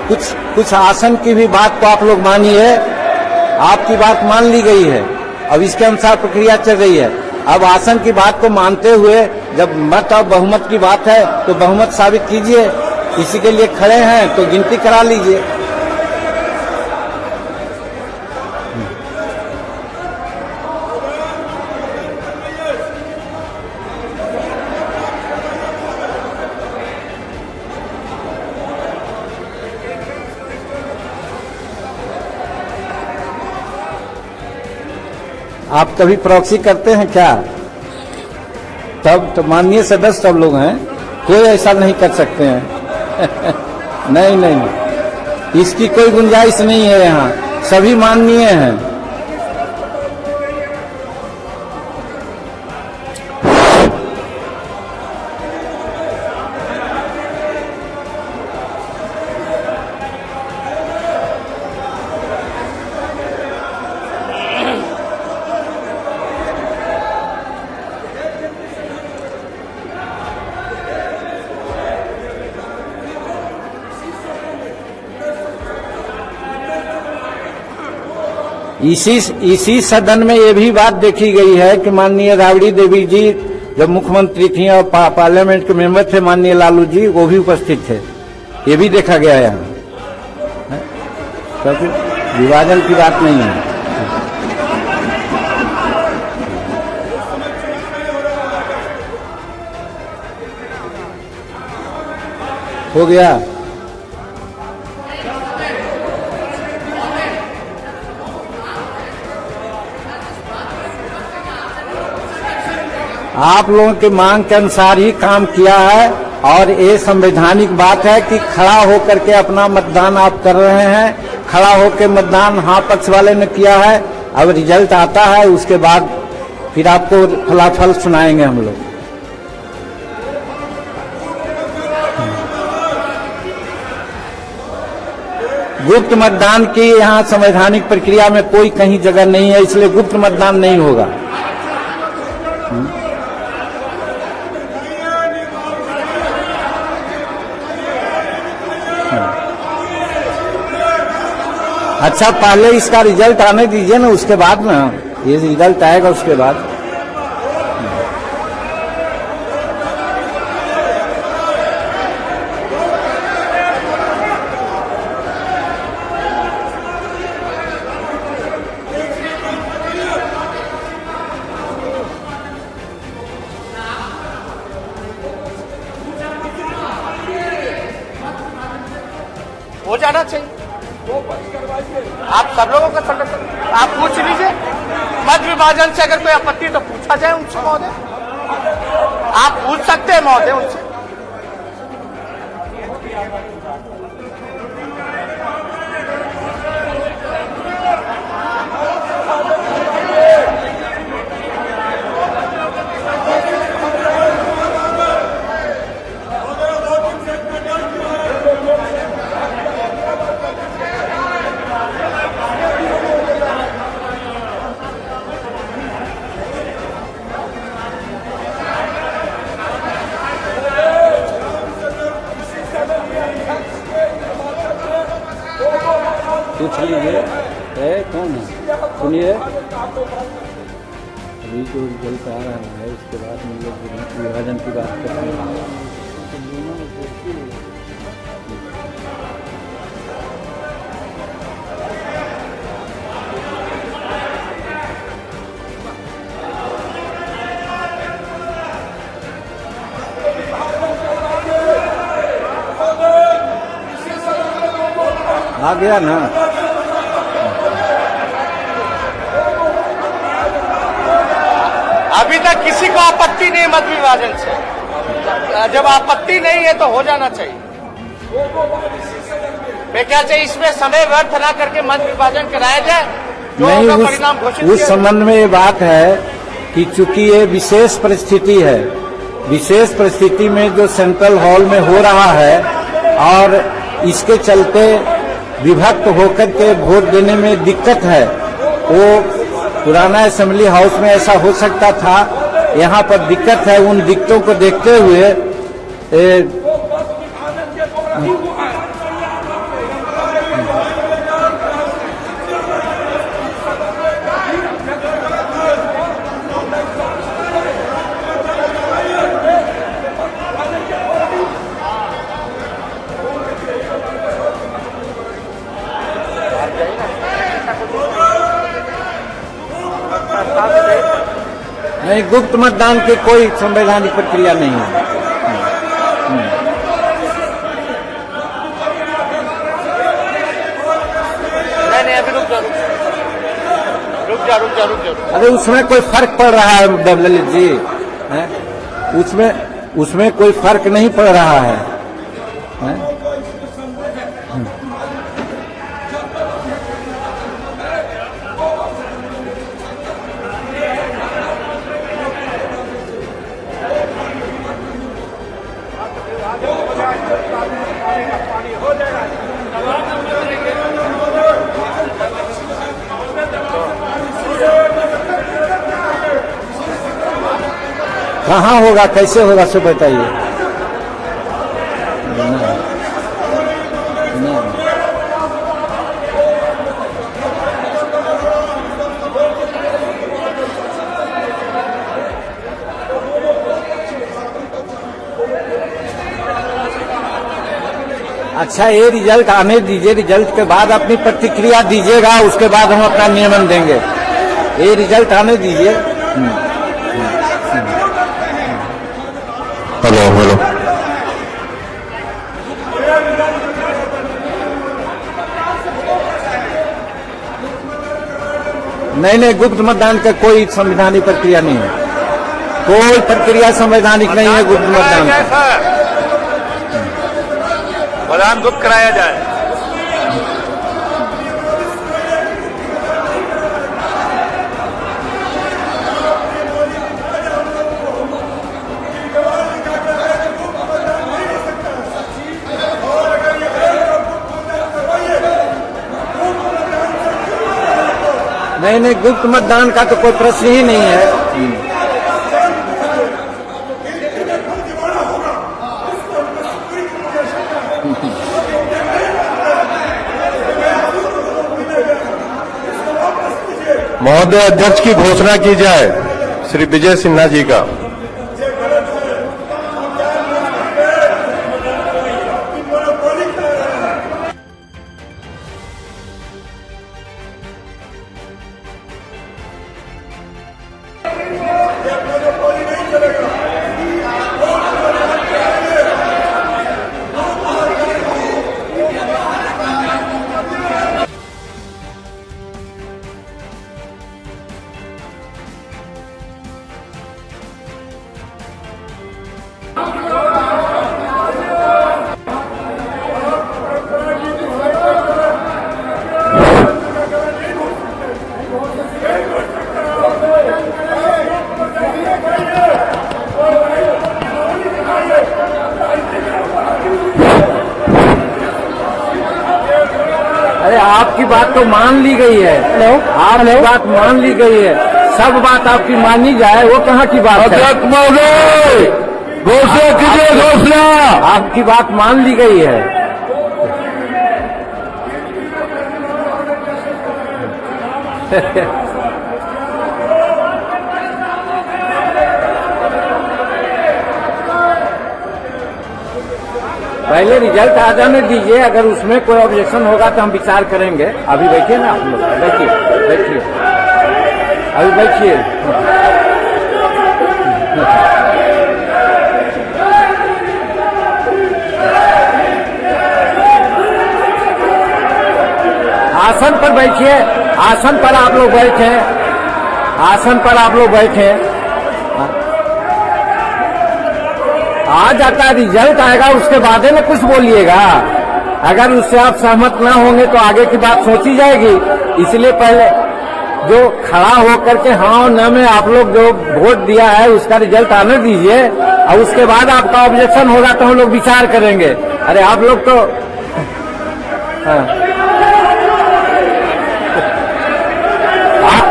कुछ आसन की भी बात को आप लोग मानिए। आपकी बात मान ली गई है, अब इसके अनुसार प्रक्रिया चल रही है। अब आसन की बात को मानते हुए जब मत और बहुमत की बात है तो बहुमत साबित कीजिए। इसी के लिए खड़े हैं तो गिनती करा लीजिए। आप कभी प्रॉक्सी करते हैं क्या? तब तो माननीय सदस्य सब लोग हैं, कोई ऐसा नहीं कर सकते हैं। नहीं नहीं, इसकी कोई गुंजाइश नहीं है, यहाँ सभी माननीय हैं। इसी सदन में ये भी बात देखी गई है कि माननीय राबड़ी देवी जी जब मुख्यमंत्री थी और पार्लियामेंट के मेंबर थे माननीय लालू जी, वो भी उपस्थित थे। ये भी देखा गया है यहाँ। तो विभाजन की बात नहीं है। हो गया। आप लोगों की मांग के अनुसार ही काम किया है और ये संवैधानिक बात है कि खड़ा होकर के अपना मतदान आप कर रहे हैं। खड़ा होकर मतदान हाँ पक्ष वाले ने किया है। अब रिजल्ट आता है उसके बाद फिर आपको फलाफल सुनाएंगे हम लोग। गुप्त मतदान की यहाँ संवैधानिक प्रक्रिया में कोई कहीं जगह नहीं है, इसलिए गुप्त मतदान नहीं होगा। अच्छा, पहले इसका रिजल्ट आने दीजिए ना, उसके बाद ना ये रिजल्ट आएगा उसके बाद। हो जाना चाहिए। आप सब लोगों का संरक्षण आप पूछ लीजिए। मत विभाजन से अगर कोई आपत्ति तो पूछा जाए उनसे महोदय। आप पूछ सकते हैं महोदय उनसे। पूछ लीजिए कौन है, सुनिए। अभी जो रिजल्ट आ रहा है उसके बाद हम लोग विभाजन की बात कर रहे हैं। आ गया ना। अभी तक किसी को आपत्ति नहीं मत विभाजन से। जब आपत्ति नहीं है तो हो जाना चाहिए। मैं क्या चाहिए इसमें समय व्यर्थ ना करके मत विभाजन कराया जाए, जो होगा परिणाम घोषित। उस संबंध में ये बात है कि चूंकि ये विशेष परिस्थिति है, विशेष परिस्थिति में जो सेंट्रल हॉल में हो रहा है और इसके चलते विभक्त होकर के वोट देने में दिक्कत है। वो पुराना असेंबली हाउस में ऐसा हो सकता था, यहाँ पर दिक्कत है। उन दिक्कतों को देखते हुए नहीं, गुप्त मतदान की कोई संवैधानिक प्रक्रिया नहीं है। नहीं, अभी रुक जा। अरे उसमें कोई फर्क पड़ रहा है ललित जी, हैं? उसमें कोई फर्क नहीं पड़ रहा है, हैं? कहाँ होगा, कैसे होगा, सब बताइए। अच्छा, ये रिजल्ट आने दीजिए, रिजल्ट के बाद अपनी प्रतिक्रिया दीजिएगा, उसके बाद हम अपना नियमन देंगे। ये रिजल्ट आने दीजिए। हेलो नहीं, गुप्त मतदान का कोई संवैधानिक प्रक्रिया नहीं है, कोई प्रक्रिया संवैधानिक नहीं है गुप्त मतदान का। मतदान गुप्त कराया जाए। नहीं, गुप्त मतदान का तो कोई प्रश्न ही नहीं है। महोदय, अध्यक्ष की घोषणा की जाए, श्री विजय सिन्हा जी का। अरे आपकी बात तो मान ली गई है। आपकी बात मान ली गई है, सब बात आपकी मानी जाए, वो कहाँ की बात है? अध्यक्ष महोदय, घोषणा कीजिए, घोषणा। आपकी बात मान ली गई है। पहले रिजल्ट आ जाने दीजिए, अगर उसमें कोई ऑब्जेक्शन होगा तो हम विचार करेंगे। अभी बैठिए ना आप लोग, बैठिए, अभी बैठिए। आसन पर बैठिए, आसन पर आप लोग बैठे, आसन पर आप लोग बैठे। आ जाता रिजल्ट आएगा, उसके बाद में कुछ बोलिएगा। अगर उससे आप सहमत ना होंगे तो आगे की बात सोची जाएगी। इसलिए पहले जो खड़ा होकर के हाँ और न में आप लोग जो वोट दिया है उसका रिजल्ट आने दीजिए, और उसके बाद आपका ऑब्जेक्शन होगा तो हम लोग विचार करेंगे। अरे आप लोग तो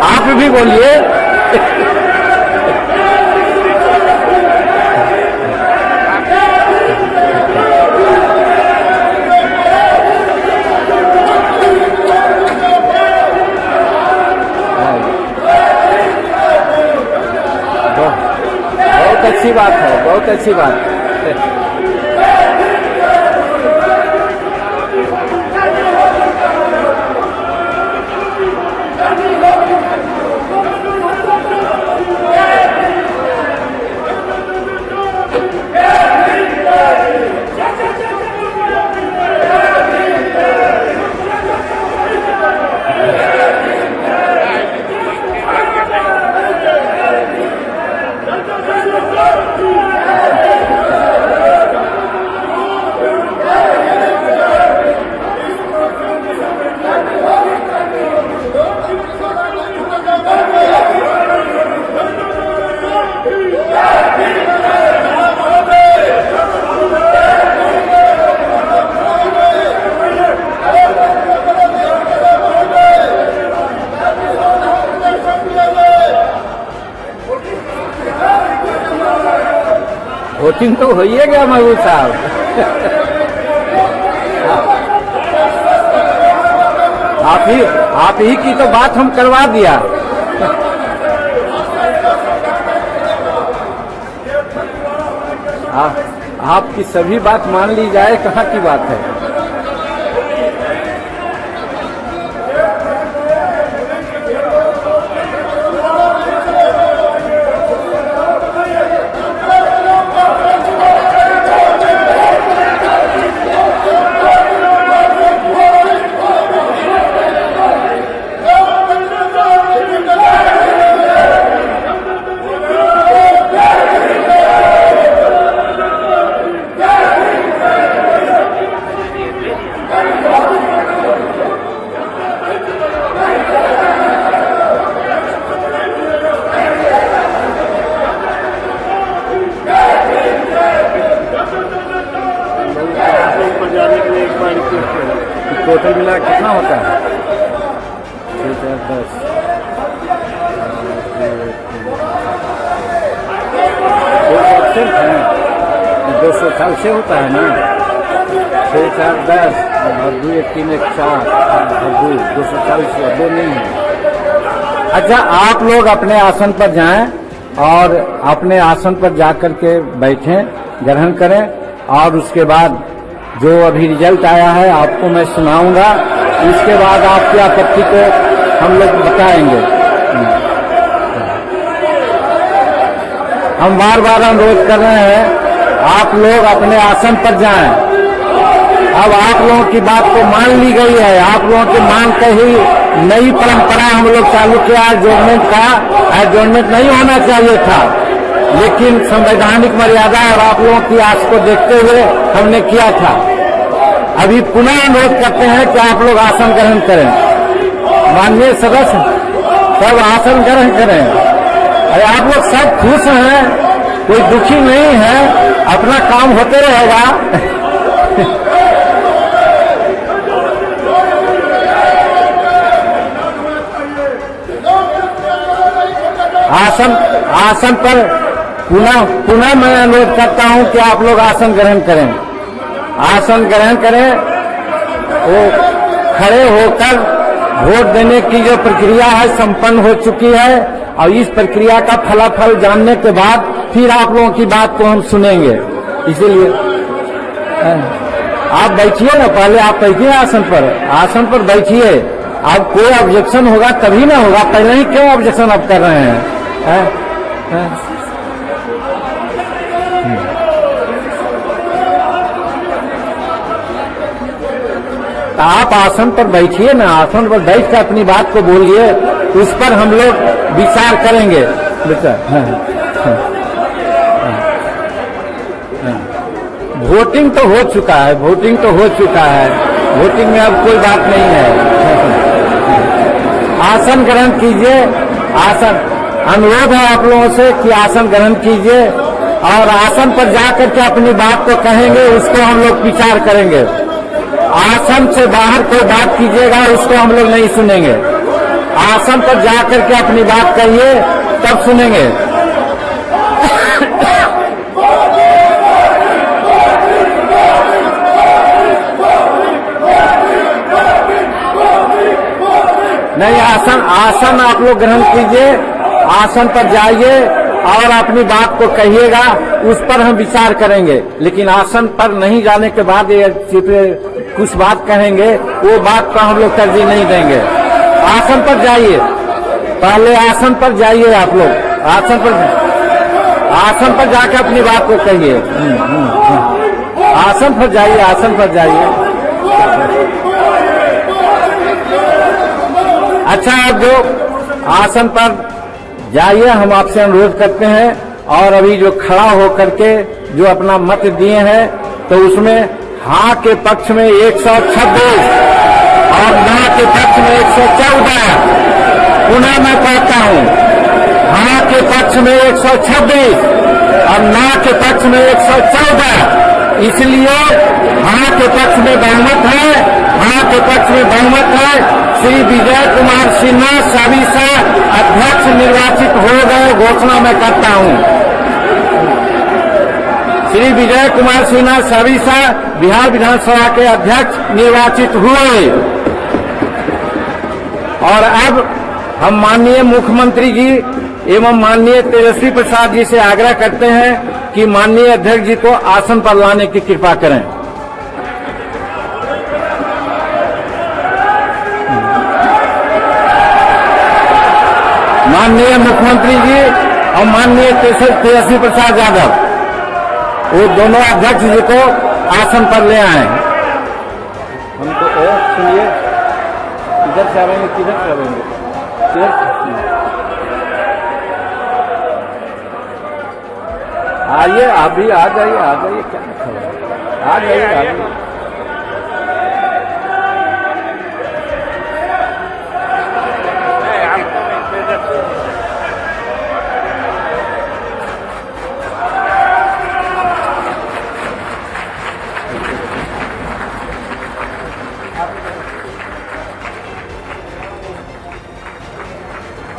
आप भी बोलिए। बहुत अच्छी बात है, बहुत अच्छी बात है। वोटिंग तो हो ही गया महबूब साहब। आप ही की तो बात हम करवा दिया। आपकी सभी बात मान ली जाए, कहाँ की बात है। टोटल मिला कितना होता है? 6, 4, 10 2% है, 200 से होता है ना। 6, 4, 10 और 2, 1, 3, 1, 4 और 240 हुआ, 2 नहीं है। अच्छा, आप लोग अपने आसन पर जाएं और अपने आसन पर जाकर के बैठें, ग्रहण करें, और उसके बाद जो अभी रिजल्ट आया है आपको मैं सुनाऊंगा। उसके बाद आपकी आपत्ति को हम लोग बताएंगे। हम बार बार अनुरोध कर रहे हैं, आप लोग अपने आसन पर जाएं। अब आप लोगों की बात को मान ली गई है, आप लोगों की मांग का ही नई परंपरा हम लोग चालू किया। एडजॉर्नमेंट का एडजॉर्नमेंट नहीं होना चाहिए था, लेकिन संवैधानिक मर्यादा और आप लोगों की आस को देखते हुए हमने किया था। अभी पुनः अनुरोध करते हैं कि आप लोग आसन ग्रहण करें। माननीय सदस्य सब आसन ग्रहण करें। अरे आप लोग सब खुश हैं, कोई दुखी नहीं है, अपना काम होते रहेगा। आसन पर पुनः मैं अनुरोध करता हूं कि आप लोग आसन ग्रहण करें। आसन ग्रहण करें। वो खड़े होकर वोट देने की जो प्रक्रिया है संपन्न हो चुकी है, और इस प्रक्रिया का फलाफल जानने के बाद फिर आप लोगों की बात को हम सुनेंगे। इसीलिए आप बैठिए ना, पहले आप बैठिए आसन पर बैठिए। अब कोई ऑब्जेक्शन होगा तभी ना होगा, पहले ही क्यों ऑब्जेक्शन आप कर रहे हैं? आप आसन पर बैठिए ना, आसन पर बैठ कर अपनी बात को बोलिए, उस पर हम लोग विचार करेंगे। बेटा वोटिंग तो हो चुका है, वोटिंग में अब कोई बात नहीं है। आसन ग्रहण कीजिए। अनुरोध है आप लोगों से कि आसन ग्रहण कीजिए, और आसन पर जाकर के अपनी बात को कहेंगे, उसको हम लोग विचार करेंगे। आसन से बाहर कोई बात कीजिएगा, उसको हम लोग नहीं सुनेंगे। आसन पर जाकर के अपनी बात कहिए, तब सुनेंगे। नहीं, आसन आप लोग ग्रहण कीजिए, आसन पर जाइए और अपनी बात को कहिएगा, उस पर हम विचार करेंगे। लेकिन आसन पर नहीं जाने के बाद ये कुछ बात कहेंगे, वो बात का हम लोग तरजीह नहीं देंगे। आसन पर जाइए, पहले आसन पर जाइए। आप लोग आसन पर जाकर अपनी बात को कहिए। आसन पर जाइए। अच्छा, आप जो आसन पर जाइए, हम आपसे अनुरोध करते हैं। और अभी जो खड़ा होकर के जो अपना मत दिए हैं, तो उसमें हाँ के पक्ष में 126 और ना के पक्ष में 114। पुनः मैं कहता हूं, हाँ के पक्ष में 126 और ना के पक्ष में 114। इसलिए हाँ के पक्ष में बहुमत है, हाँ के पक्ष में बहुमत है। श्री विजय कुमार सिन्हा साविसा अध्यक्ष निर्वाचित हो गए, घोषणा मैं करता हूं। श्री विजय कुमार सिन्हा साविसा बिहार विधानसभा के अध्यक्ष निर्वाचित हुए। और अब हम माननीय मुख्यमंत्री जी एवं माननीय तेजस्वी प्रसाद जी से आग्रह करते हैं कि माननीय अध्यक्ष जी को आसन पर लाने की कृपा करें। माननीय मुख्यमंत्री जी और माननीय तेजस्वी प्रसाद यादव, वो दोनों अध्यक्ष जी को आसन पर ले आए। हमको सुनिए, किधर से आएंगे, किधर से आएंगे, आइए, आप भी आ जाइए, आ जाइए, क्या आ जाइए, आ जाइए।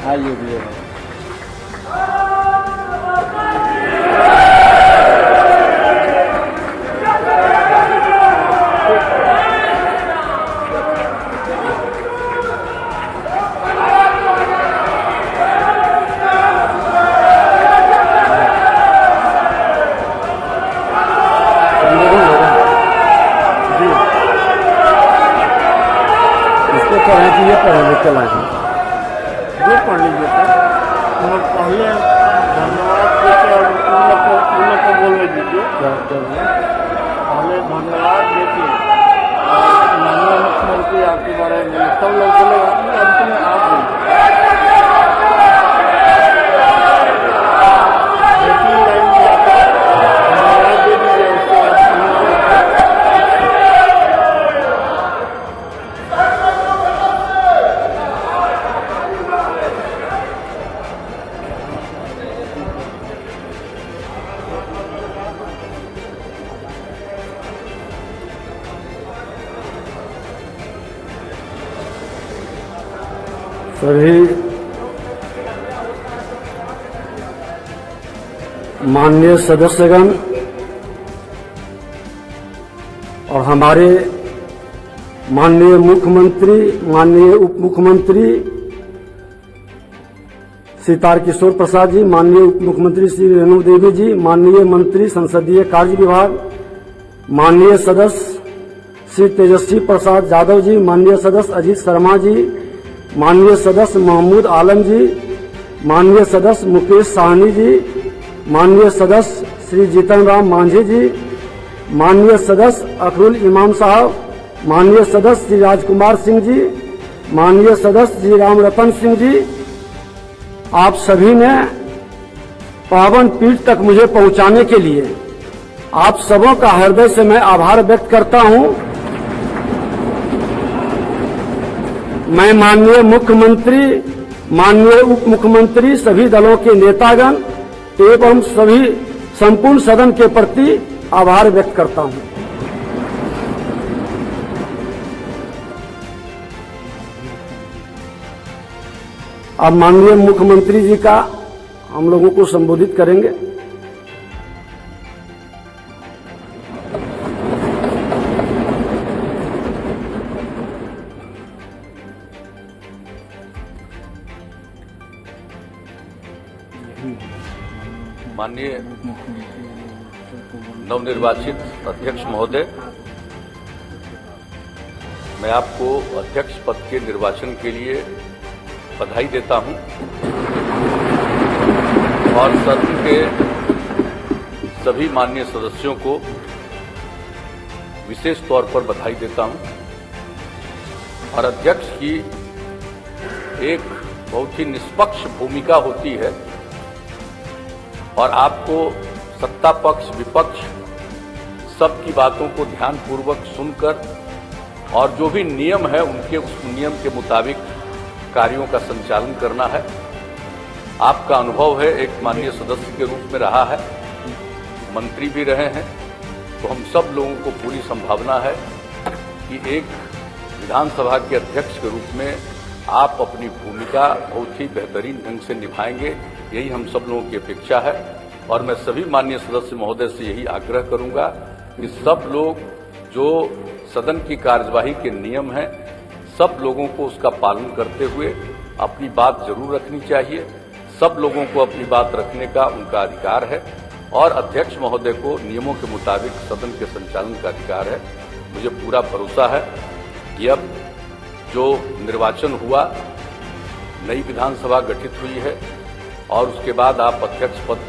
आइए भी इसको पढ़ने की, ये पढ़ने चला जो पढ़ लीजिए सर। हम पहले धन्यवाद देते और उन लोग को बोलने दीजिए। पहले धन्यवाद देते और माननीय मुख्यमंत्री आपके बारे में सब लोग बोलेगा, अंत में आप धन्यवाद दे दीजिए। उसके बाद सभी माननीय सदस्यगण और हमारे माननीय मुख्यमंत्री, माननीय उप मुख्यमंत्री श्री तारकिशोर प्रसाद जी, माननीय उप मुख्यमंत्री श्री रेणु देवी जी, माननीय मंत्री संसदीय कार्य विभाग, माननीय सदस्य श्री तेजस्वी प्रसाद यादव जी, माननीय सदस्य अजीत शर्मा जी, माननीय सदस्य महमूद आलम जी, माननीय सदस्य मुकेश साहनी जी, माननीय सदस्य श्री जीतन राम मांझी जी, माननीय सदस्य अखरुल इमाम साहब, माननीय सदस्य श्री राजकुमार सिंह जी, माननीय सदस्य श्री राम रतन सिंह जी, आप सभी ने पावन पीठ तक मुझे पहुंचाने के लिए आप सबों का हृदय से मैं आभार व्यक्त करता हूं। मैं माननीय मुख्यमंत्री, माननीय उप मुख्यमंत्री, सभी दलों के नेतागण एवं सभी संपूर्ण सदन के प्रति आभार व्यक्त करता हूं। अब माननीय मुख्यमंत्री जी का हम लोगों को संबोधित करेंगे। माननीय नवनिर्वाचित अध्यक्ष महोदय, मैं आपको अध्यक्ष पद के निर्वाचन के लिए बधाई देता हूं और सदन के सभी माननीय सदस्यों को विशेष तौर पर बधाई देता हूं। और अध्यक्ष की एक बहुत ही निष्पक्ष भूमिका होती है और आपको सत्ता पक्ष विपक्ष सबकी बातों को ध्यानपूर्वक सुनकर और जो भी नियम है उनके उस नियम के मुताबिक कार्यों का संचालन करना है। आपका अनुभव है, एक माननीय सदस्य के रूप में रहा है मंत्री भी रहे हैं, तो हम सब लोगों को पूरी संभावना है कि एक विधानसभा के अध्यक्ष के रूप में आप अपनी भूमिका बहुत ही बेहतरीन ढंग से निभाएंगे, यही हम सब लोगों की अपेक्षा है। और मैं सभी माननीय सदस्य महोदय से यही आग्रह करूंगा कि सब लोग जो सदन की कार्यवाही के नियम हैं, सब लोगों को उसका पालन करते हुए अपनी बात जरूर रखनी चाहिए। सब लोगों को अपनी बात रखने का उनका अधिकार है और अध्यक्ष महोदय को नियमों के मुताबिक सदन के संचालन का अधिकार है। मुझे पूरा भरोसा है कि अब जो निर्वाचन हुआ, नई विधानसभा गठित हुई है और उसके बाद आप अध्यक्ष पद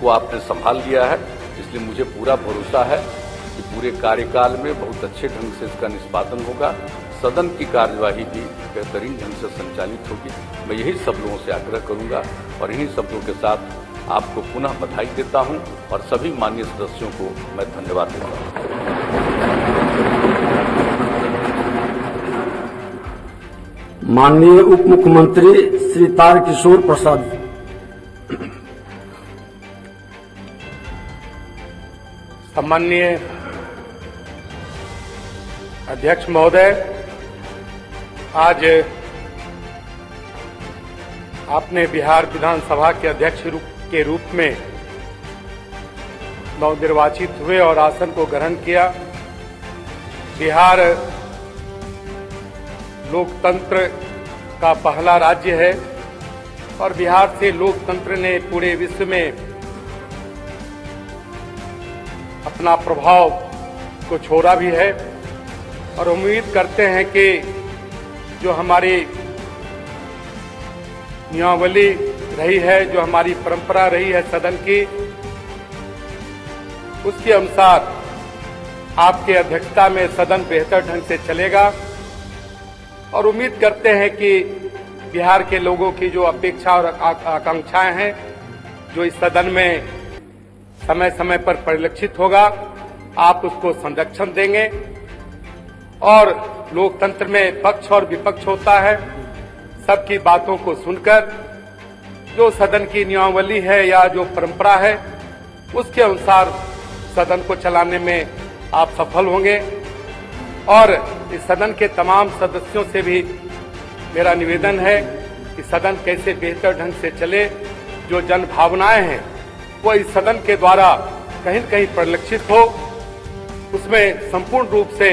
को आपने संभाल लिया है, इसलिए मुझे पूरा भरोसा है कि पूरे कार्यकाल में बहुत अच्छे ढंग से इसका निष्पादन होगा, सदन की कार्यवाही भी बेहतरीन ढंग से संचालित होगी। मैं यही सब लोगों से आग्रह करूंगा और इन्हीं शब्दों के साथ आपको पुनः बधाई देता हूं और सभी माननीय सदस्यों को मैं धन्यवाद देता हूं। माननीय उप मुख्यमंत्री श्री तारकिशोर प्रसाद। सम्माननीय अध्यक्ष महोदय, आज आपने बिहार विधानसभा के अध्यक्ष के रूप में नवनिर्वाचित हुए और आसन को ग्रहण किया। बिहार लोकतंत्र का पहला राज्य है और बिहार से लोकतंत्र ने पूरे विश्व में अपना प्रभाव को छोड़ा भी है और उम्मीद करते हैं कि जो हमारी नियमावली रही है, जो हमारी परंपरा रही है सदन की, उसके अनुसार आपके अध्यक्षता में सदन बेहतर ढंग से चलेगा और उम्मीद करते हैं कि बिहार के लोगों की जो अपेक्षा और आकांक्षाएं हैं, जो इस सदन में समय समय पर परिलक्षित होगा, आप उसको संरक्षण देंगे और लोकतंत्र में पक्ष और विपक्ष होता है। सबकी बातों को सुनकर जो सदन की नियमावली है या जो परंपरा है, उसके अनुसार सदन को चलाने में आप सफल होंगे। और इस सदन के तमाम सदस्यों से भी मेरा निवेदन है कि सदन कैसे बेहतर ढंग से चले, जो जन भावनाएं हैं वो इस सदन के द्वारा कहीं न कहीं परिलक्षित हो, उसमें संपूर्ण रूप से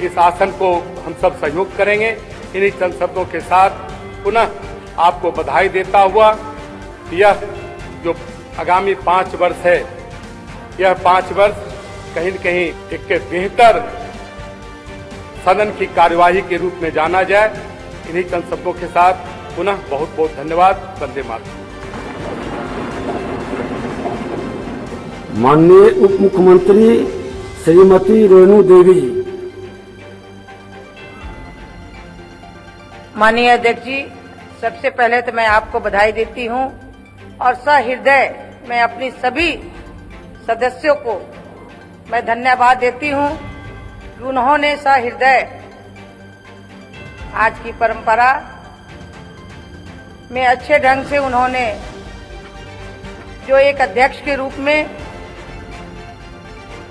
इस आसन को हम सब सहयोग करेंगे। इन्हीं चंद शब्दों के साथ पुनः आपको बधाई देता हुआ, यह जो आगामी 5 वर्ष है, यह 5 वर्ष कहीं न कहीं एक बेहतर सदन की कार्यवाही के रूप में जाना जाए। इन्हीं चंद शब्दों के साथ पुनः बहुत बहुत धन्यवाद। वंदे मातरम। माननीय उप मुख्यमंत्री श्रीमती रेणु देवी जी। माननीय अध्यक्ष जी, सबसे पहले तो मैं आपको बधाई देती हूं और सहृदय मैं अपनी सभी सदस्यों को मैं धन्यवाद देती हूं कि उन्होंने सहृदय आज की परंपरा में अच्छे ढंग से उन्होंने जो एक अध्यक्ष के रूप में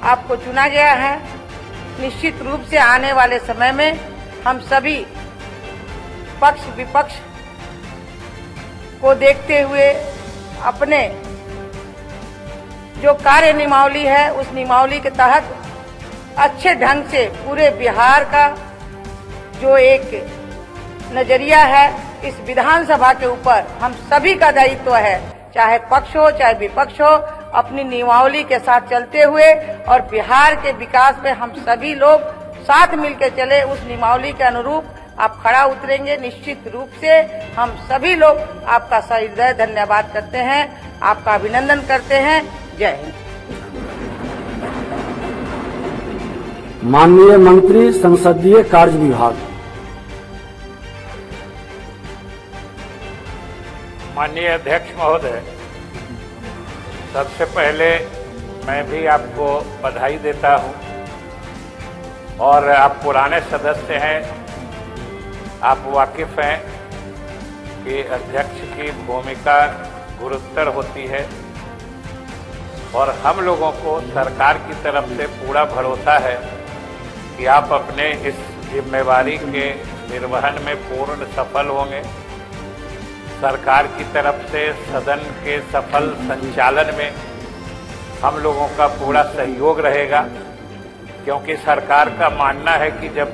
आपको चुना गया है, निश्चित रूप से आने वाले समय में हम सभी पक्ष विपक्ष को देखते हुए अपने जो कार्य नियमावली है, उस नियमावली के तहत अच्छे ढंग से पूरे बिहार का जो एक नजरिया है, इस विधानसभा के ऊपर हम सभी का दायित्व है, चाहे पक्ष हो चाहे विपक्ष हो, अपनी नियमावली के साथ चलते हुए और बिहार के विकास में हम सभी लोग साथ मिलकर चले, उस नियमावली के अनुरूप आप खड़ा उतरेंगे। निश्चित रूप से हम सभी लोग आपका सहृदय धन्यवाद करते हैं, आपका अभिनंदन करते हैं। जय हिंद। माननीय मंत्री संसदीय कार्य विभाग। माननीय अध्यक्ष महोदय, सबसे पहले मैं भी आपको बधाई देता हूं और आप पुराने सदस्य हैं, आप वाकिफ हैं कि अध्यक्ष की भूमिका गुरुतर होती है और हम लोगों को सरकार की तरफ से पूरा भरोसा है कि आप अपने इस जिम्मेवारी के निर्वहन में पूर्ण सफल होंगे। सरकार की तरफ से सदन के सफल संचालन में हम लोगों का पूरा सहयोग रहेगा, क्योंकि सरकार का मानना है कि जब